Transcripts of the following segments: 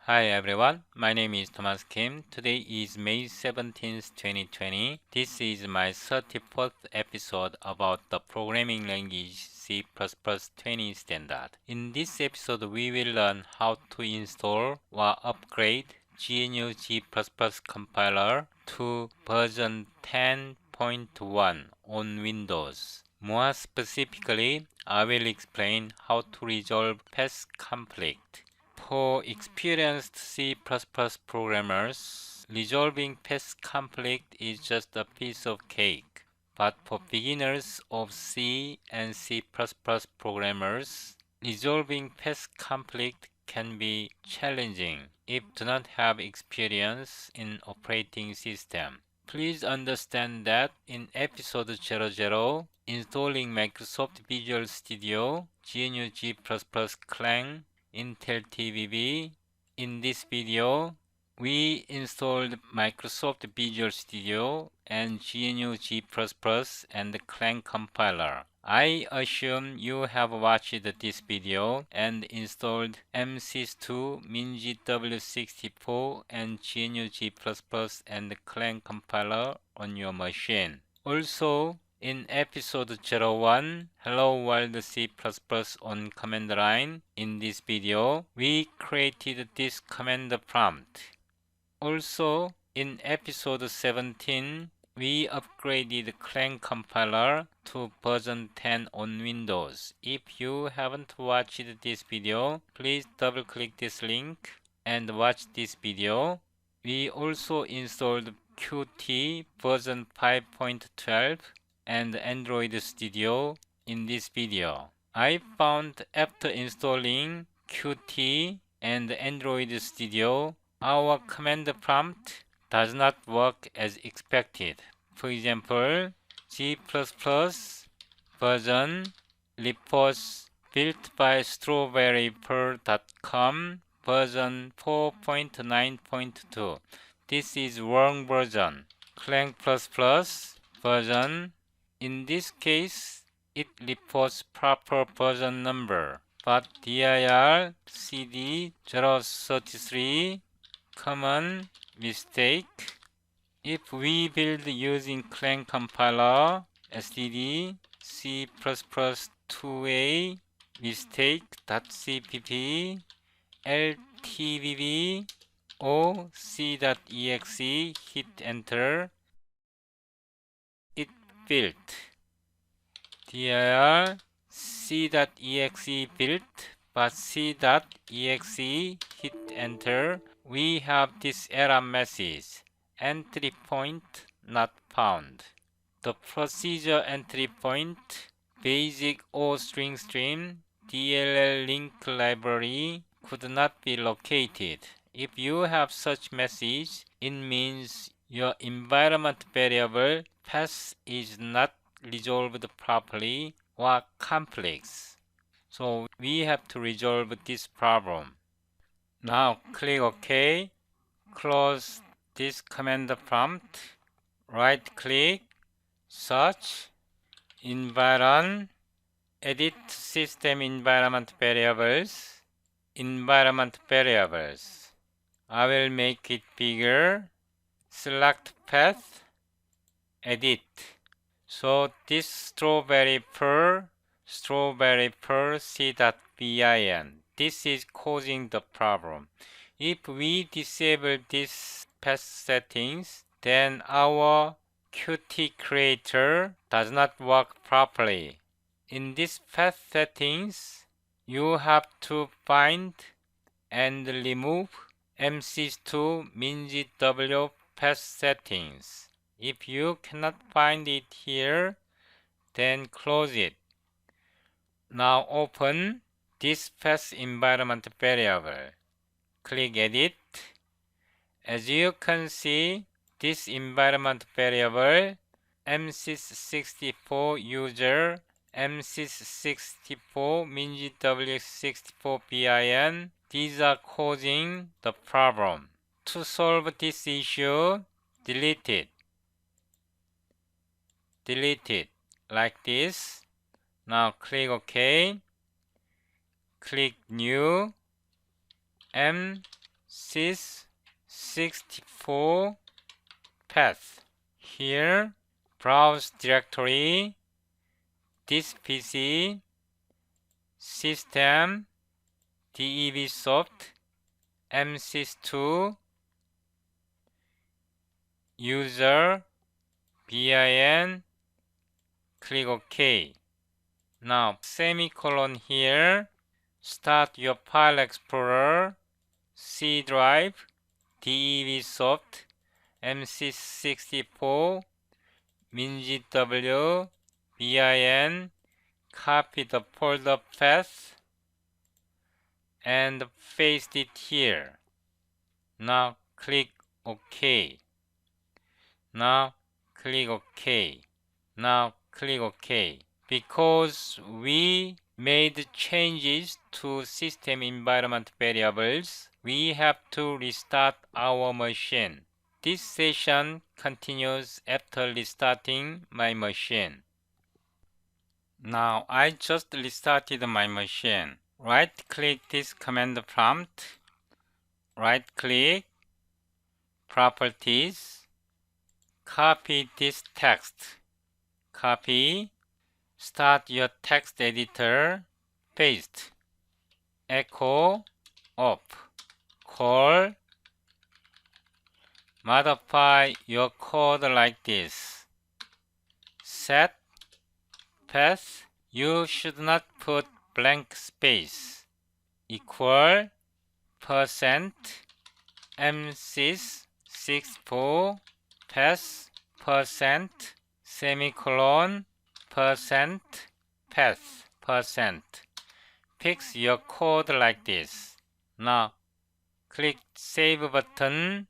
Hi everyone, my name is Thomas Kim. Today is May 17th, 2020. This is my 34th episode about the programming language C++ 20 standard. In this episode, we will learn how to install or upgrade GNU G++ compiler to version 10.1 on Windows. More specifically, I will explain how to resolve path conflict. For experienced C++ programmers, resolving path conflict is just a piece of cake. But for beginners of C and C++ programmers, resolving path conflict can be challenging if do not have experience in operating system. Please understand that in episode 00, installing Microsoft Visual Studio, GNU G++ clang, Intel TVB. In this video, we installed Microsoft Visual Studio and GNU G++ and the Clang compiler. I assume you have watched this video and installed MSys2, MinGW64 and GNU G++ and the Clang compiler on your machine. Also, in episode 01, Hello World C++ on command line, in this video, we created this command prompt. Also, in episode 17, we upgraded Clang compiler to version 10 on Windows. If you haven't watched this video, please double click this link and watch this video. We also installed Qt version 5.12 and Android Studio in this video. I found after installing Qt and Android Studio, our command prompt does not work as expected. For example, G++ version reports built by strawberrypearl.com version 4.9.2. This is wrong version. Clang++ version. In this case, it reports proper version number, but dir cd 033 common mistake. If we build using Clang compiler std c++2a mistake.cpp ltvb or c.exe, hit enter, it built. dir c.exe built, but c.exe, hit enter, we have this error message, entry point not found. The procedure entry point, basic or string stream, DLL link library could not be located. If you have such message, it means your environment variable path is not resolved properly or complex. So we have to resolve this problem. Now click OK, close this command prompt, right click, search, environ, edit system environment variables, environment variables. I will make it bigger, select path, edit. So this strawberry pearl c.bin, this is causing the problem. If we disable this path settings, then our Qt creator does not work properly. In this path settings, you have to find and remove MSys2 MinGW path settings. If you cannot find it here, then close it. Now open this path environment variable. Click edit. As you can see, this environment variable, MSys64 user, MSys64 MinGW64 bin, these are causing the problem. To solve this issue, delete it. Delete it like this. Now click OK. Click New, sys64 path. Here, browse directory, this PC, system, devsoft, msys2, user, bin, click OK. Now semicolon here, start your file explorer, C drive, devsoft, msys64, minzw, bin, copy the folder path and paste it here. Now click OK. Now click OK. Now click OK. Because we made changes to system environment variables, we have to restart our machine. This session continues after restarting my machine. Now I just restarted my machine. Right-click this command prompt, right-click, Properties, copy this text, copy, start your text editor, paste, echo, up, call, modify your code like this, set, path, you should not put blank space, equal, percent, msys64, path, percent, semicolon, percent, path, percent. Fix your code like this. Now, click Save button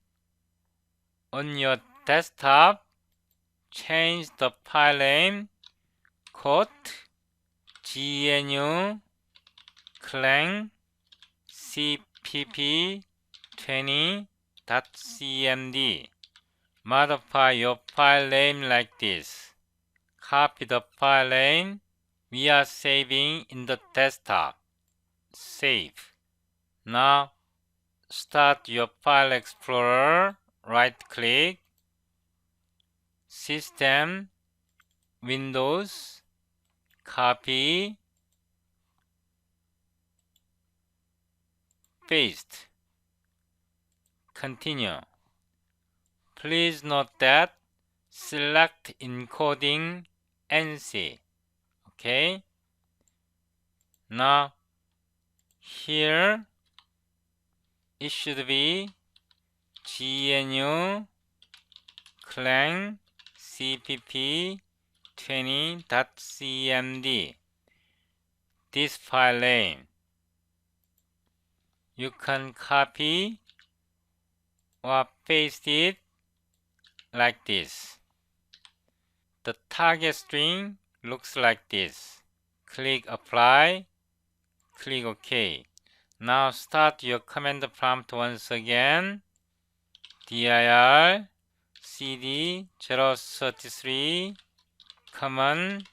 on your desktop. Change the file name, GNU, clang, cpp20.cmd. Modify your file name like this. Copy the file name we are saving in the desktop. Save. Now start your file explorer. Right-click, System, Windows, copy, paste. Continue. Please note that select encoding NC. Okay. Now here it should be GNU clang cpp20.cmd. This file name. You can copy or paste it like this. The target string looks like this. Click Apply. Click OK. Now start your command prompt once again. dir cd 033 common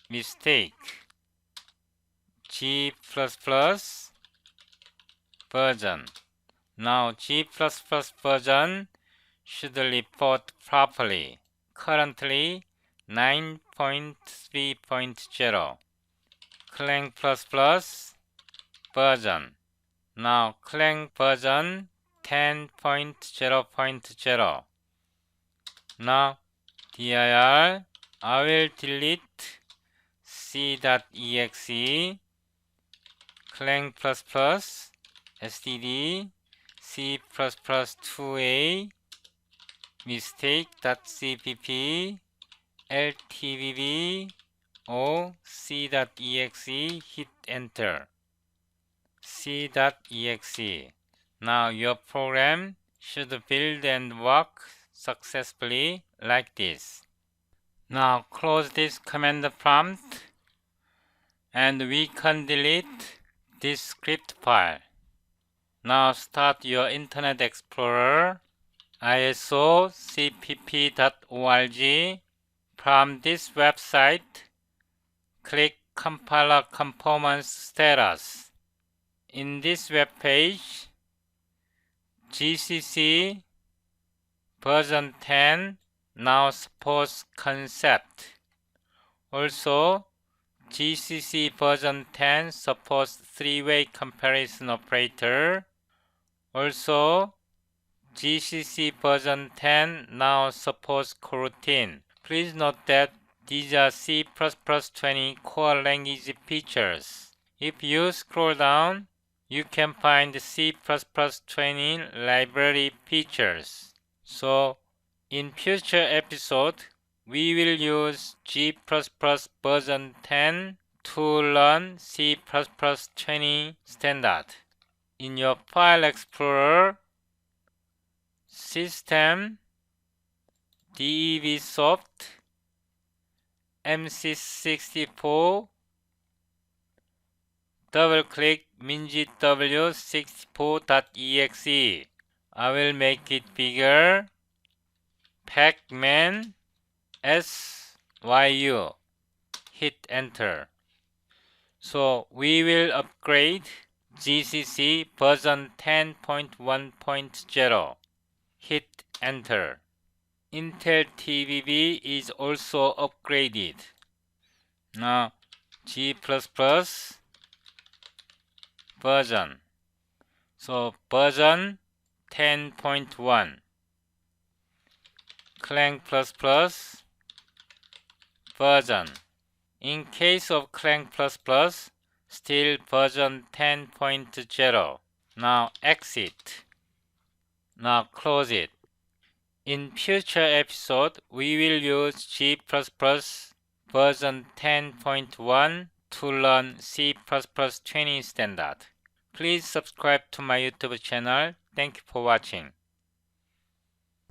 mistake G++ version. Now G++ version should report properly. Currently 9.3.0. clang++ version. Now clang version 10.0.0. Now dir I will delete c.exe, clang++, std, c++2a, mistake.cpp, ltbb, o c.exe, hit enter. c.exe. Now your program should build and work successfully like this. Now close this command prompt and we can delete this script file. Now start your Internet Explorer, isocpp.org. From this website, click Compiler Performance Status. In this web page, GCC version 10 now supports concept. Also, GCC version 10 supports three-way comparison operator. Also, GCC version 10 now supports Coroutine. Please note that these are C++20 core language features. If you scroll down, you can find C++20 library features. So, in future episode, we will use G++ version 10 to learn C++20 standard. In your File Explorer, System, DEVSoft, MC64, double-click minzw64.exe. I will make it bigger. Pacman SYU. Hit enter. So we will upgrade GCC version 10.1.0. Hit enter. Intel TBB is also upgraded. Now G++ version. So version 10.1. Clang++ version. In case of Clang++, still version 10.0. Now exit. Now close it. In future episode, we will use G++ version 10.1 to learn C++20 standard. Please subscribe to my YouTube channel. Thank you for watching.